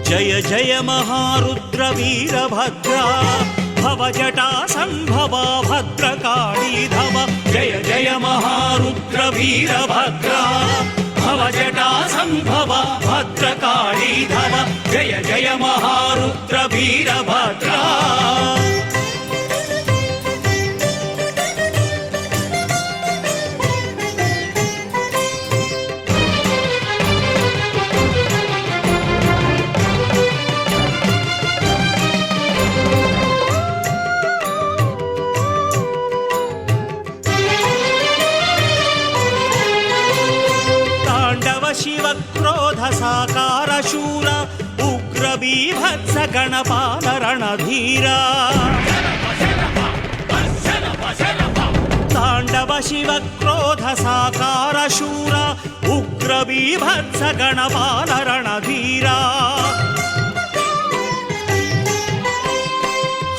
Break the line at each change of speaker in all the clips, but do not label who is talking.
జయ జయ మహారుద్ర వీరభద్ర భవజటా సంభవ భద్రకాళీధవ జయ జయ మహారుద్ర వీరభద్ర భవజటా సంభవ భద్రకాళీధవ జయ జయ మహారుద్ర వీరభద్ర शिव क्रोध साकार शूर उग्र बीभत्स गणपाल रणधीरा तांडव शिव क्रोध साकार शूर उग्र बीभत्स गणपाल रणधीरा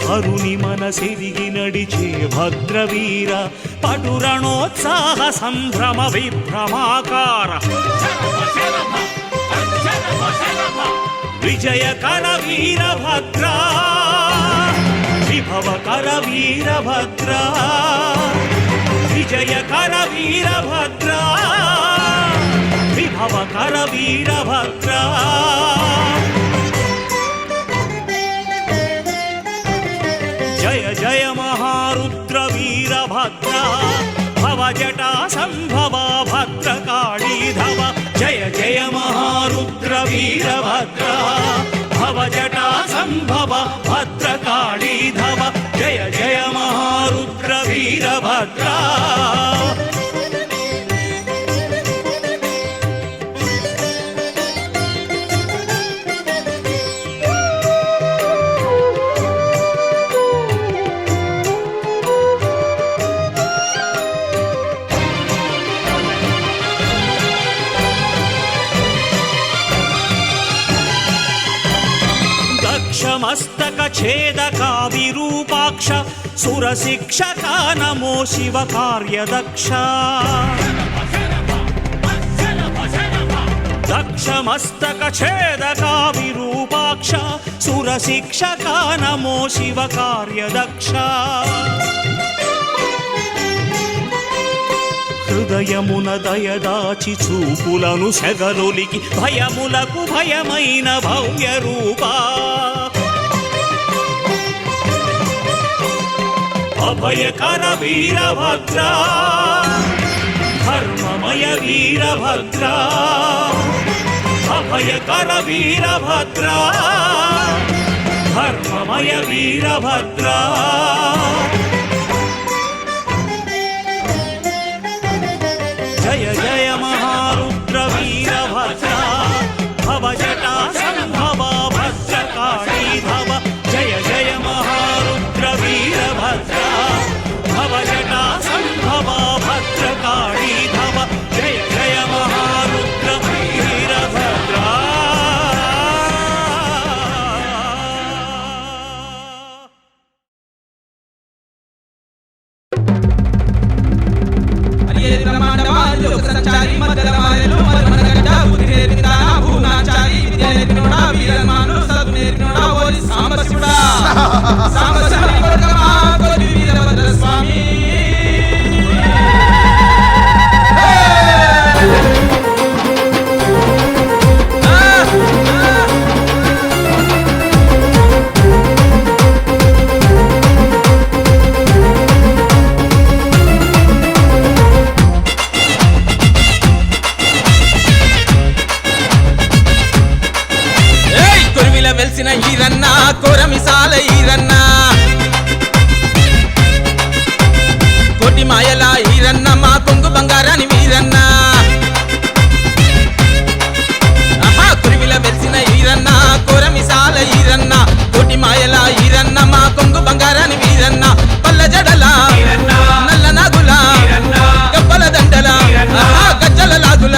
హరుని మనసిరిగి నడిచే భద్రవీర పటురణోత్సాహ సంభ్రమ విభ్రమాకార విజయకర వీరభద్ర విభవకర వీరభద్ర విజయకర వీరభద్ర విభవకర వీరభద్ర జయ జయ మహారుద్ర వీరభద్ర భవజటా సంభవ భద్రకాళీధవ జయ జయ మహారుద్ర వీరభద్ర భవజటా సంభవ భద్రకాళీధవ జయ జయ మహారుద్ర వీరభద్ర మస్తక ఛేదక విరూపాక్ష సుర శిక్షక నమో శివ కార్యదక్ష దక్ష మస్తక ఛేదక విరూపాక్ష సుర శిక్షక నమో శివ కార్యదక్ష హృదయమున దయదాచి చూపులను సెగలొలికి భయములకు భయమైన భవ్య రూపా అభయకర వీరభద్ర ధర్మమయ వీరభద్ర అభయకర వీరభద్ర ధర్మమయ వీరభద్ర జయ జయ మహారుద్ర వీరభద్ర భవజటా సంభవ భద్రకాళీధవ జయ జయ మహారుద్ర వీరభద్ర భవజటా సంభవ భద్రకాళీధవ జయ జయ మహారుద్ర వీరభద్ర
సంచారి మధ్యమాయలు మరమనగడ్డ బుద్ధి విధాన భూనాచారి విద్య నేర్పినోడా వీరమాను సదు నేర్పినోడా ఓరి సాంబశివుడా సాంబశివుని కొడుకమా కొలి వీరభద్ర స్వామి వెలిసిన ఈరన్న కోరమిసాల ఈరన్న కోటి మాయల ఈరన్న మా కొంగు బంగారాని వీరన్న ఆహా కురివిల వెలిసిన ఈరన్న కోరమిసాల ఈరన్న కోటి మాయల ఈరన్న మా కొంగు బంగారాని వీరన్న పల్ల జడల నల్ల నాగుల గబ్బల దండల ఆహా గజ్జల లాగుల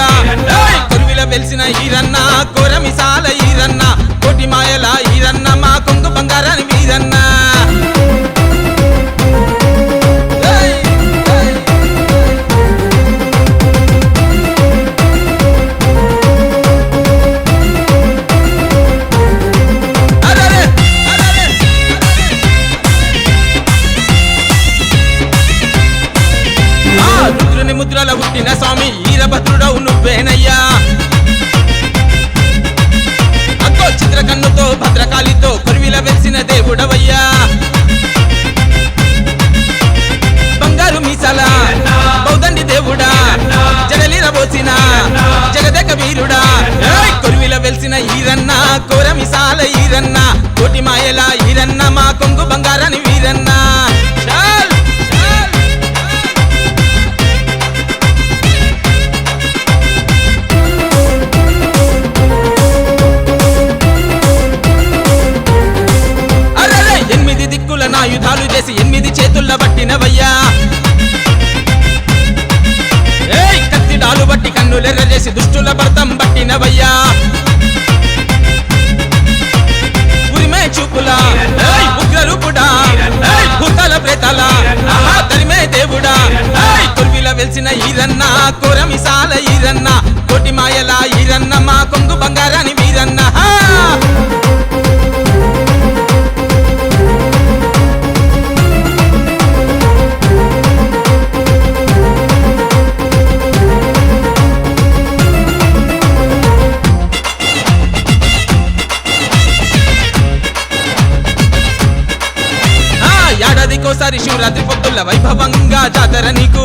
కురివిల వెలిసిన ఈరన్న కోరమిసాల ఈరన్న కోటి మాయల ఈరన్న మా కొంగు బంగారాని వీరన్న ఈరన్న చాల్ చాల్ అరే 8 దిక్కుల నాయుధాలు చేసి 8 చేతుల్ల పట్టినవయ్యా ఏయ్ కత్తిడాలు బట్టి కన్నులెర్ర చేసి దుష్టుల భర్తం పట్టినవయ్యా ఉరిమే చూపులా ఏయ్ ఉగ్రరూపుడా ఏయ్ భూతాల ప్రేతాల ఆహా తరిమే దేవుడా ఏయ్ కొల్విల వెలిసిన ఈరన్న కోరమిసాల ఈరన్న కోటి మాయల ఈరన్న మా కొంగు బంగారాని వీరన్న ఏడాదికోసారి శివరాత్రి పొద్దుల వైభవంగా జాతర నీకు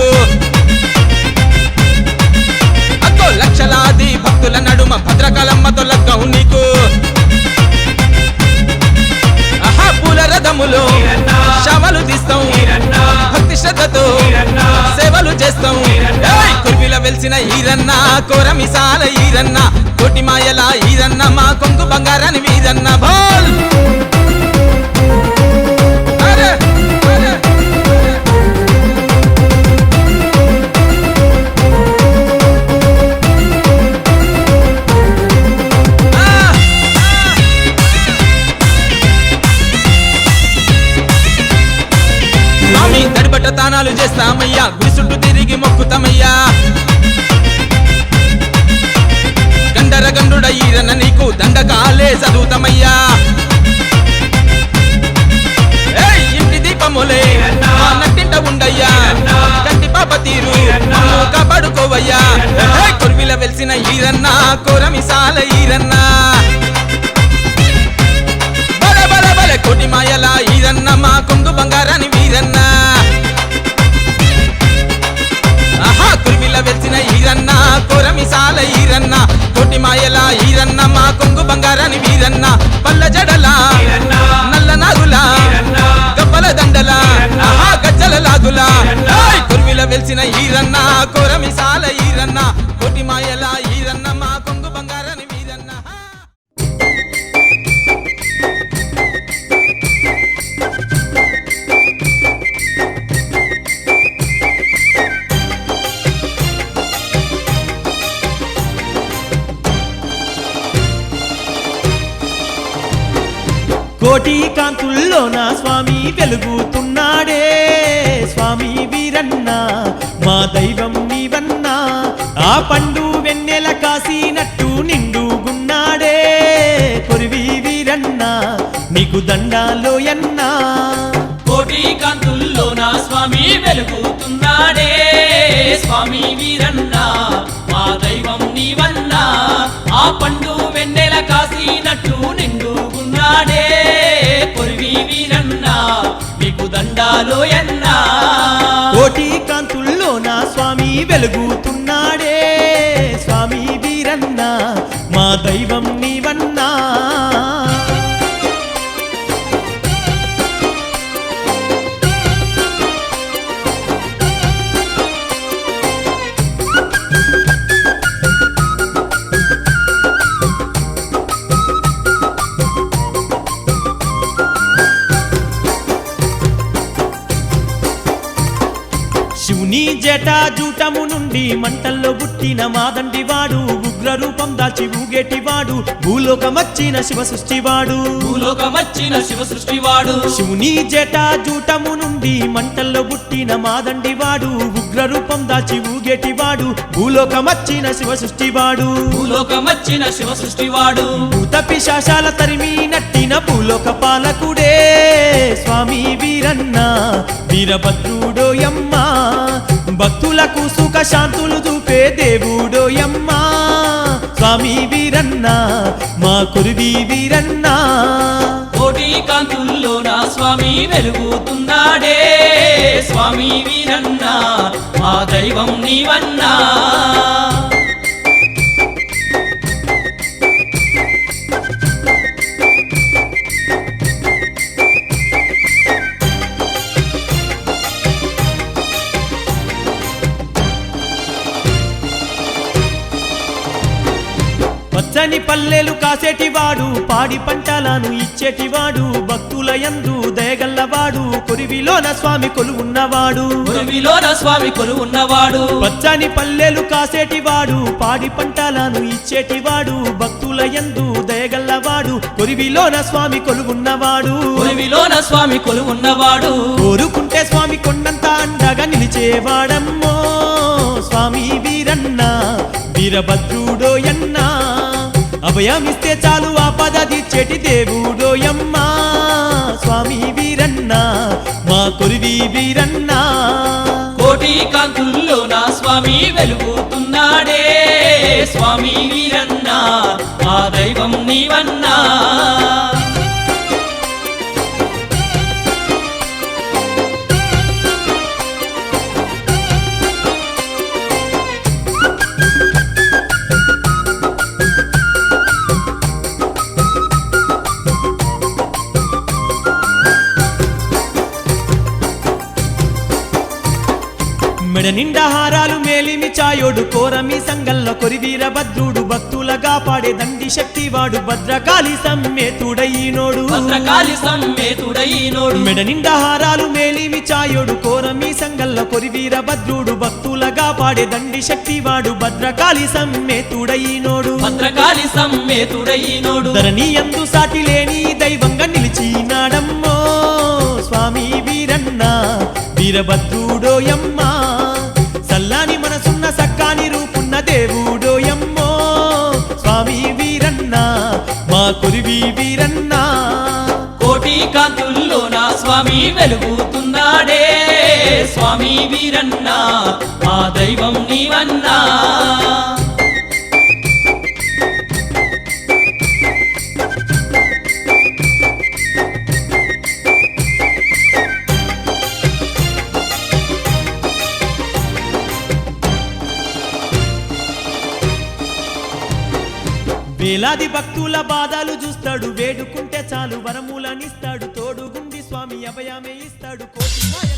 అక్కో లక్షలాది భక్తుల నడుమ భద్రకాలమ్మతో లగ్గం నీకు ఆహా పూల రథములో శవలు తీస్తాం భక్తి శ్రద్ధతో సేవలు చేస్తాం కుర్విల వెలిసిన ఈరన్న కోరమిసాల ఈరన్న కోటి మాయల ఈరన్న మా కొంగు బంగారాని వీరన్న బోల్ తానాలు చేస్తామయ్యా గుడి చుట్టూ తిరిగి మొక్కుతామయ్యా గండర గండుడ ఈరన్న నీకు దండకాలే చదువుతామయ్యా ఇంటి దీపములే నట్టింట ఉండయ్యా కంటి పాప తీరు కాపాడుకోవయ్యా కొరివిల వెలిసిన ఈరన్న కోరమిసాల ఈరన్న బల బల బల కోటి మాయల ఈరన్న మా కొంగు బంగారాని వీరన్న కుర్మిల వెలిసిన ఈరన్న కోరమిసాల ఈరన్న కోటి మాయల ఈరన్న మా కొంగు బంగారాని వీరన్న పల్ల జడల నల్ల నాగుల గబ్బల దండల గజ్జల లాగుల కుర్మిల వెలిసిన ఈరన్న కోరమిసాల ఈరన్న కోటి మాయల ఈరన్న మా కొంగు బంగారాని వీరన్న
కోటి కాంతుల్లో నా స్వామి వెలుగుతున్నాడే స్వామి వీరన్న మా దైవం నీవన్నా ఆ పండు వెన్నెల కాసినట్టు నిండుగున్నాడే కొరివి వీరన్న నీకు దండాలోయన్నా
కోటి కాంతుల్లో నా స్వామి వెలుగుతున్నాడే స్వామి వీరన్న మా దైవం నీవన్నా ఆ పండు వెన్నెల కాసినట్టు నిండుగున్నాడే కొరివి వీరన్న నీకు దండాలోయన్నా
కోటి కాంతుల్లో నా స్వామి వెలుగుతున్నాడే స్వామి వీరన్న మా దైవం నీవన్నా శివుని జటాజూటము నుండి మంటల్లో పుట్టిన మాదండివాడు ఉగ్ర రూపం దాచి ఊగేటివాడు భూలోకమచ్చిన శివ సృష్టివాడు
భూలోకమచ్చిన శివ సృష్టివాడు
శివుని జటాజూటము నుండి మంటల్లో పుట్టిన మాదండివాడు ఉగ్ర రూపం దాచి ఊగేటివాడు భూలోకమచ్చిన శివ సృష్టివాడు
భూలోకమచ్చిన శివ సృష్టివాడు
భూత పిశాచాల తరిమి నట్టిన భూలోక పాలకుడే స్వామి వీరన్న వీరభద్రుడోయమ్మ భక్తులకు సుఖ శాంతులు చూపే దేవుడోయమ్మ స్వామి వీరన్న మా కురివి వీరన్న
కోటి కాంతుల్లో నా స్వామి వెలుగుతున్నాడే స్వామి వీరన్న మా దైవం నీవన్నా
పల్లెలు కాసేటివాడు పాడి పంటలను ఇచ్చేటివాడు భక్తుల యందు దయగల్లవాడు కొరివిలోన స్వామి కొలువున్నవాడు
కొలువిలోన స్వామి కొలువున్నవాడు
పచ్చని పల్లెలు కాసేటివాడు పాడి పంటలను ఇచ్చేటివాడు భక్తుల యందు దయగల్లవాడు కొరివిలోన స్వామి కొలువున్నవాడు
కొలువిలోన స్వామి కొలువున్నవాడు
కోరుకుంటే స్వామి కొండంత అండగా నిలిచేవాడమ్మో స్వామి వీరన్న వీరభద్రుడోయన్న అభయమిస్తే చాలు ఆపద తీర్చేటి దేవుడోయమ్మా స్వామి వీరన్న మా కొరివి వీరన్న
కోటి కాంతుల్లో నా స్వామి వెలుగుతున్నాడే స్వామి వీరన్న మా దైవం నీవన్నా
మెడ నిండా హారాలు మేలిమి చాయోడు కోరమి సంగల్ల కొరివీర భద్రుడు భక్తులగా పాడే దండి శక్తివాడు భద్రకాళి సమ్మేతుడైనోడు
భద్రకాళి సమ్మేతుడైనోడు
మెడ నిండా హారాలు మేలిమి చాయోడు కోరమి సంగల్ల కొరివీర భద్రుడు భక్తులగా పాడే దండి శక్తివాడు భద్రకాళి సమ్మేతుడైనోడు
భద్రకాళి సమ్మేతుడైనోడు
ధరణి యందు సాటి లేని దైవంగా నిలిచినాడమ్మో స్వామి వీరన్న వీరభద్రుడోయమ్మా సల్లాని మనసున్న సక్కాని రూపున్న దేవుడోయమ్మో స్వామి వీరన్న మా కొరివి వీరన్న
కోటి కాంతుల్లో నా స్వామి వెలుగుతున్నాడే స్వామి వీరన్న మా దైవం నీవన్నా
వేలాది భక్తుల బాధలు చూస్తాడు వేడుకుంటే చాలు వరములనిస్తాడు తోడుగుండి స్వామి అభయమే ఇస్తాడు కోటి మాయ